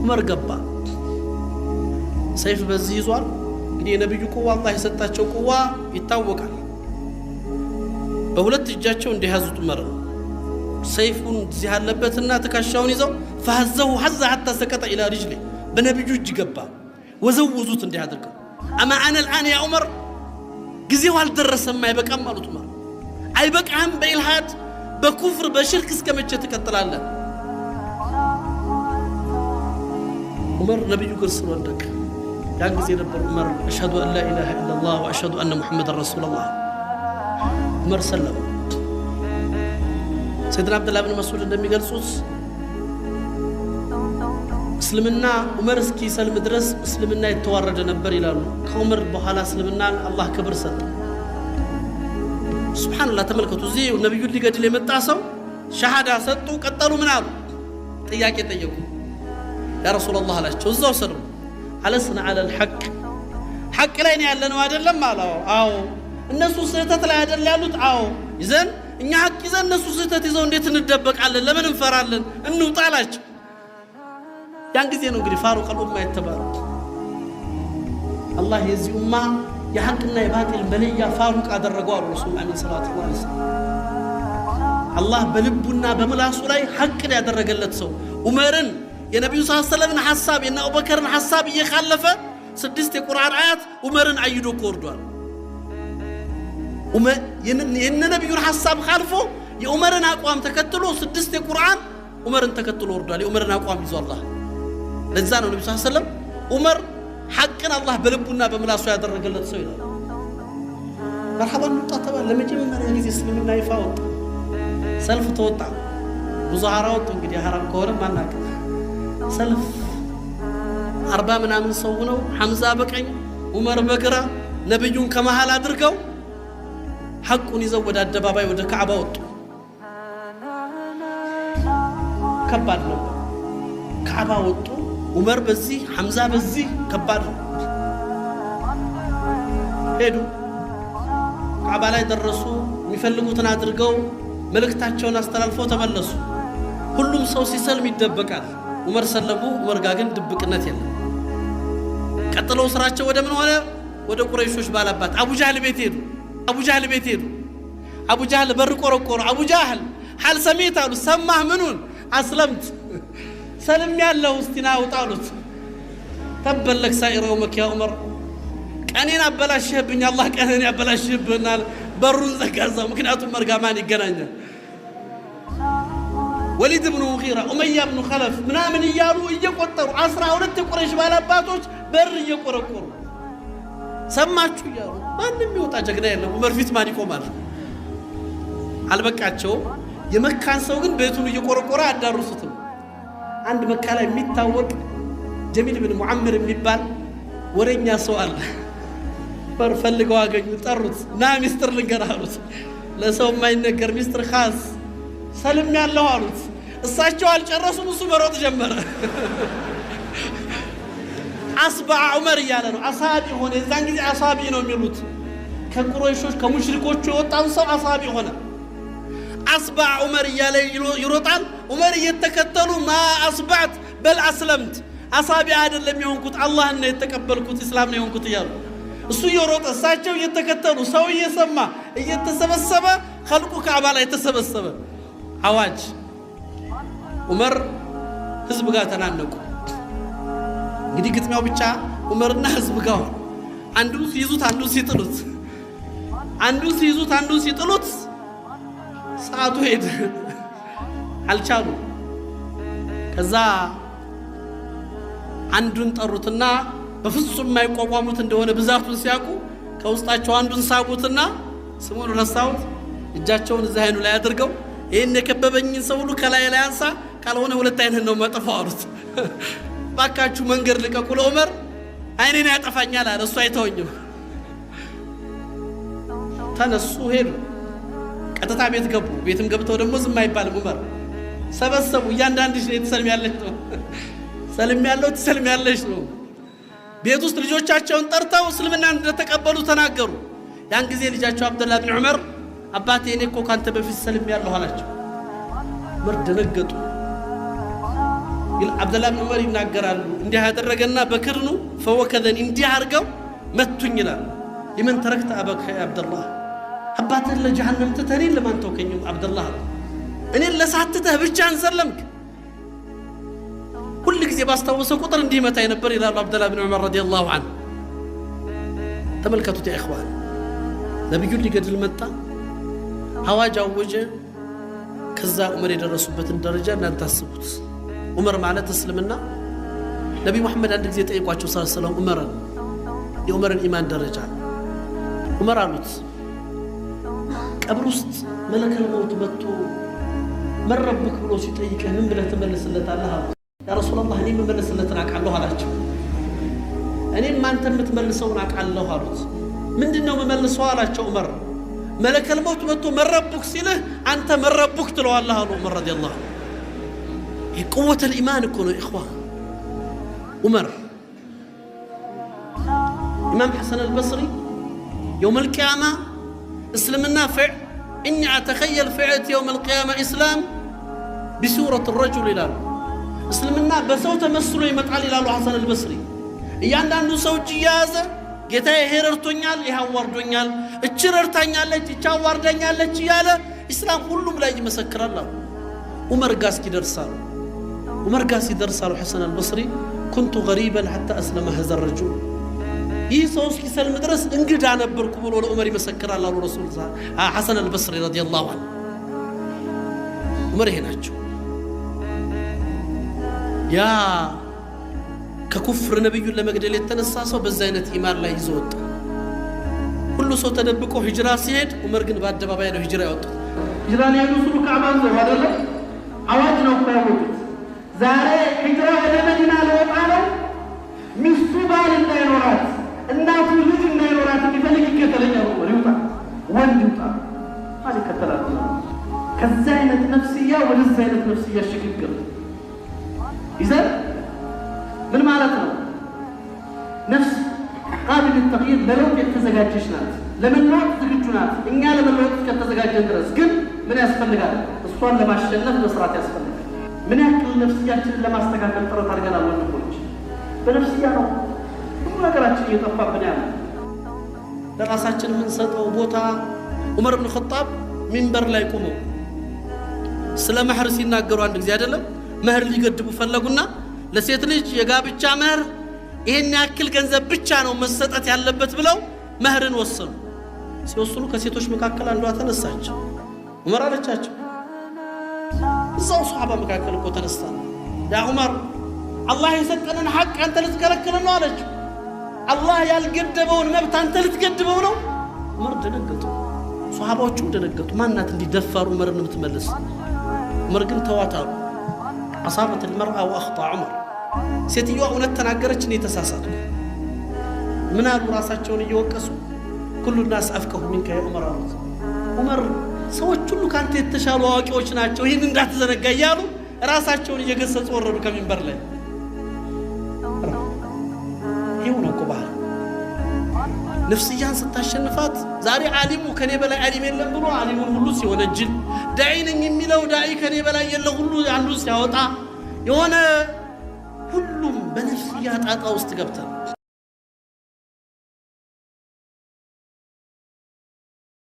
ዑመር ገባ ሰይፍ በዚህ ይዟል እንግዲህ የነብዩ ቁዋ አላህ የሰጣቸው ቁዋ ይታወቃል በሁለት እጃቸው እንዲያዙት ዑመር ሰይፉን እዚህ ያለበትና ተካሻውን ይዘው فهزه حزه حتى سقط الى رجله በነብዩ እጅ ገባ ወዘውዙት እንዲያደርገው اما انا الان يا عمر ጊዜው አልደረሰም አይበቃም አሉት ዑመር አይበቃም በኢልሃድ በኩፍር በሽርክ እስከመቼ ተከተላለ ዑመር ነብዩ ግርስ ወደቀ ያን ጊዜ ነበር ዑመር አሽሀዱ አን ላ ኢላሃ ኢላላህ ወአሽሀዱ አነ ሙሐመደን ረሱሉላህ ዑመር ሰለመ ሰይድና አብዱላህ ኢብኑ መስዑድ እንደሚገልጹት እስልምና ዑመር እስኪ ሰልም ድረስ እስልምና የተዋረደ ነበር ይላሉ ከዑመር በኋላ እስልምና አላህ ክብር ሰጠ ሱብሃንአላህ ተመልከቱ እዚህ ነብዩ ሊገድል የመጣ ሰው ሸሃዳ ሰጡ ቀጠሉ ምን አሉ ጥያቄ ጠየቁ ያ ረሱላህ አላቸው እዛው ሰሩ አለስና على الحق ሐቅ ላይ ነው ያለነው አይደለም አለው አዎ እነሱ ስህተት ላይ አይደል ያሉት አዎ ይዘን እኛ ሐቅ ይዘን እነሱ ስህተት ይዘው እንዴት እንደበቃለን ለምን እንፈራለን እንውጣላችሁ ያን ጊዜ ነው እንግዲህ ፋሩቅ الامه የተባለው አላህ የዚህ ኡማ የሐቅና የባጢል መለያ ፋሩቅ አደረገው አሉ ረሱል አለይሂ ሰላቱ ወሰለም አላህ በልቡና በምላሱ ላይ ሐቅን ያደረገለት ሰው ዑመርን የነብዩ ሰለላሁ ዐለይሂ ወሰለም ሐሳብ የና አቡበከርን ሐሳብ እየካለፈ ስድስት የቁርአን አያት ዑመርን አይዶ ቆርዷል ዑመር የነብዩን ሐሳብ ካልፎ የዑመርን አቋም ተከትሎ ስድስት የቁርአን ዑመርን ተከትሎ ወርዷል የዑመርን አቋም ይዞ አላህ ለዛ ነው ነብዩ ሰለላሁ ዐለይሂ ወሰለም ዑመር ሐቅን አላህ በልቡና በምላሱ ያደረገለት ሰው ይላል مرحبا نطاطبا ለመጀመሪያ ጊዜ እስልምና ይፋ ወጣ ሰልፍ ተወጣ ብዙሃራው እንግዲህ حرام ከሆነ ማናቀ ሰልፍ 40 ምናምን ሰው ነው ሐምዛ በቀኝ ዑመር በግራ ነብዩን ከመሃል አድርገው ሐቁን ይዘው ወደ አደባባይ ወደ ካዕባ ወጡ ከባድ ነው ካዕባ ወጡ ዑመር በዚህ ሐምዛ በዚህ ከባድ ነው ሄዱ ካዕባ ላይ ደረሱ የሚፈልጉትን አድርገው መልእክታቸውን አስተላልፈው ተመለሱ ሁሉም ሰው ሲሰልም ይደበቃል ዑመር ሰለሙ ዑመር ጋር ግን ድብቅነት የለም ቀጥለው ስራቸው ወደ ምን ሆነ ወደ ቁረይሾች ባላባት አቡ ጃህል ቤት ሄዱ አቡ ጃህል በር ቆረቆሩ አቡ ጃህል ሐል ሰሚት አሉ ሰማህ ምኑን አስለምት ሰልም ያለው እስቲና ወጣሉት ተበለክ ሳይሮ መክ ያ ዑመር ቀኔን አበላሽህብኝ አላህ ቀኔን ያበላሽህብናል በሩን ዘጋዛው ምክንያቱም መርጋማን ይገናኛል ወሊድ ኢብኑ ሙጊራ ኡመያ ኢብኑ ኸለፍ ምናምን ይያሉ እየቆጠሩ 12 ቁረይሽ ባላባቶች በር እየቆረቆሩ ሰማችሁ ይያሉ ማንንም ይወጣ ጀግና የለም ዑመር ፊት ማን ይቆማል አልበቃቸው የመካን ሰው ግን ቤቱን እየቆረቆረ አዳሩሱት አንድ መካ ላይ የሚታወቅ ጀሚል ኢብኑ ሙአምር የሚባል ወሬኛ ሰው አለ በር ፈልገው አገኙ ጠሩት ና ሚስጥር ልንገራሉት ለሰው የማይነገር ሚስጥር ኻስ ሰልም ያለው አሉት እሳቸው አልጨረሱም እሱ መሮጥ ጀመረ አስባዕ ዑመር ያለ ነው አሳቢ ሆነ እዛን ጊዜ አሳቢ ነው የሚሉት ከቁረይሾች ከሙሽሪኮች የወጣው ሰው አሳቢ ሆነ አስባዕ ዑመር ያለ ይሮጣል ዑመር እየተከተሉ ማ አስባዕት በል አስለምት አሳቢ አይደለም የሆንኩት አላህን ነው የተቀበልኩት እስላም ነው የሆንኩት ይያሉ እሱ ይሮጥ እሳቸው እየተከተሉ ሰው እየሰማ እየተሰበሰበ خلقو ካዕባ ላይ ተሰበሰበ አዋጅ ዑመር ህዝብ ጋር ተናነቁ እንግዲህ ግጥሚያው ብቻ ዑመርና ህዝብ ጋር አንዱ ሲይዙት አንዱ ሲጥሉት ሰዓቱ ሄደ አልቻሉ ከዛ አንዱን ጠሩትና በፍጹም የማይቋቋሙት እንደሆነ ብዛቱን ሲያቁ ከውስጣቸው አንዱን ሳቡትና ስሙን ረሳውት እጃቸውን እዛ አይኑ ላይ አድርገው ይሄን የከበበኝን ሰው ሁሉ ከላይ ላይ አንሳ ካልሆነ ሁለት አይነን ነው መጥፋው አሉት ባካችሁ መንገር ልቀቁ ለዑመር አይኔን ያጠፋኛል አለ እሱ አይተወኝም ተነሱ ሄዱ ቀጥታ ቤት ገቡ ቤትም ገብተው ደግሞ ዝም አይባልም ዑመር ሰበሰቡ እያንዳንድሽ ነው ተሰልሚያለሽ ነው ተሰልሚያለሽ ነው ቤት ውስጥ ልጆቻቸውን ጠርተው እስልምናን እንደተቀበሉ ተናገሩ ያን ጊዜ ልጃቸው አብዱላህ ኢብኑ ዑመር አባቴ እኔ እኮ ካንተ በፊት ሰልሚያለሁ አላቸው ምር ደነገጡ አብደላህ ብን ዑመር ይናገራሉ። እንዲህ ያደረገና በክርኑ ፈወከዘን እንዲህ አድርገው መቱኝ ይላል። لمن تركت أباك يا عبد الله أبات الله جهنم تتهني لمن توكين عبد الله أنا اللي ساعدته بجان سلمك كل كذي باستوصل قطر ندي متى ينبر إلى عبد الله بن عمر رضي الله عنه تملكته يا إخوان نبي يقول لي قد المتى هواجا وجه كذا عمر يدرس بيت الدرجة لا تسبت عمر معنا تسلمنا نبي محمد عندك زي تأيقوا صلى الله عليه وسلم عمر يعمر الإيمان درجة عمر قالت قبرست ملك الموت بتو من ربك بلو سيطيقه من بلا تملس اللي تعالها يا رسول الله أني مملس اللي تناك علوها لاجه أني ما أنت متملسوناك علوها لاجه من دينه مملسوها لاجه عمر ملك الموت بتو من ربك سيله أنت من ربك تلو الله عمر رضي الله هي قوة الإيمان يكونوا إخوان عمر إمام حسن البصري يوم القيامة اسلم النافع إني أتخيل فعلت يوم القيامة إسلام بسورة الرجل إلى اسلم النافع بسوت مسلو يمتعال إلى حسن البصري يعني أنه سوت جيازة جتاي هيررتونيال يهوردونيال اتشررتانيال اتشاوردانيال اتشياله إسلام كلهم لا يجي مسكر الله عمر قاسكي درسال عمر قاسي درسال حسن البصري كنت غريبا حتى أسلم هذا الرجل يسوس كسل مدرس انقد عن بركبول ولا عمر يمسكر الله ورسول حسن البصري رضي الله عنه عمر هناچو يا ككفر نبي لمقدل يتنساسو بزاينت إيمان لا يزود كل سو تدبقو هجرة سيد عمر قن بعد بابا ينو هجرة يوت هجرة يوصلو كعبان زو هذا الله عواجنا وقاوت زاري هجرة ولا مدينة لوقعنا مستبال النيرورات الناس يجي النيرورات بفلك كتلين عمر يوطع وين يوطع هذه كتلات كالزاينة نفسية وللزاينة نفسية الشكل قرد إذا من معناته نفس قابل للتغيير للوقت يتزجاجشنات لمن وقت تجتنات إن قال من الوقت كتزجاج درس قل من يسفل قال الصوان لما شلنا نصرات يسفل من يأكل النفسيات لما استقام ترى ترجع الله نقولش بنفسية نو ما قرأت شيء يطفى بنيان دراسات من صد وبوتا عمر بن الخطاب منبر لا يقوموا سلام حرسين ناقروا عندك زيادة لهم مهر اللي يقدموا فلقونا لسيت ليش يقابل مهر ይሄን ያክል ገንዘብ ብቻ ነው መሰጠት ያለበት ብለው መህርን ወሰኑ ሲወስኑ ከሴቶች መካከል አንዷ ተነሳች ዑመር አለቻቸው እዛው ሱሐባ መካከል እኮ ተነሳ ያ ዑመር አላህ የሰጠንን ሐቅ አንተ ልትከለክል ነው አለች አላህ ያልገደበውን መብት አንተ ልትገድበው ነው ዑመር ደነገጡ ሱሐባዎቹ ደነገጡ ማናት እንዲደፋሩ ዑመርን የምትመልስ ዑመር ግን ተዋታሉ አሳበት المرأة واخطا عمر ሴትየዋ እውነት ተናገረች እኔ ተሳሳቱ ምን አሉ ራሳቸውን እየወቀሱ كل الناس افقهوا منك يا عمر عمر ሰዎች ሁሉ ካንተ የተሻሉ አዋቂዎች ናቸው ይሄን እንዳትዘነጋ ያሉ ራሳቸውን እየገሰጹ ወረዱ ከሚንበር ላይ ይሁን እኮ ባህል ነፍስያን ስታሸንፋት ዛሬ ዓሊሙ ከኔ በላይ ዓሊም የለም ብሎ ዓሊሙን ሁሉ ሲወነጅል ዳዒ ነኝ የሚለው ዳዒ ከኔ በላይ የለም ሁሉ አንዱ ሲያወጣ የሆነ ሁሉም በነፍስያ ጣጣ ውስጥ ገብተን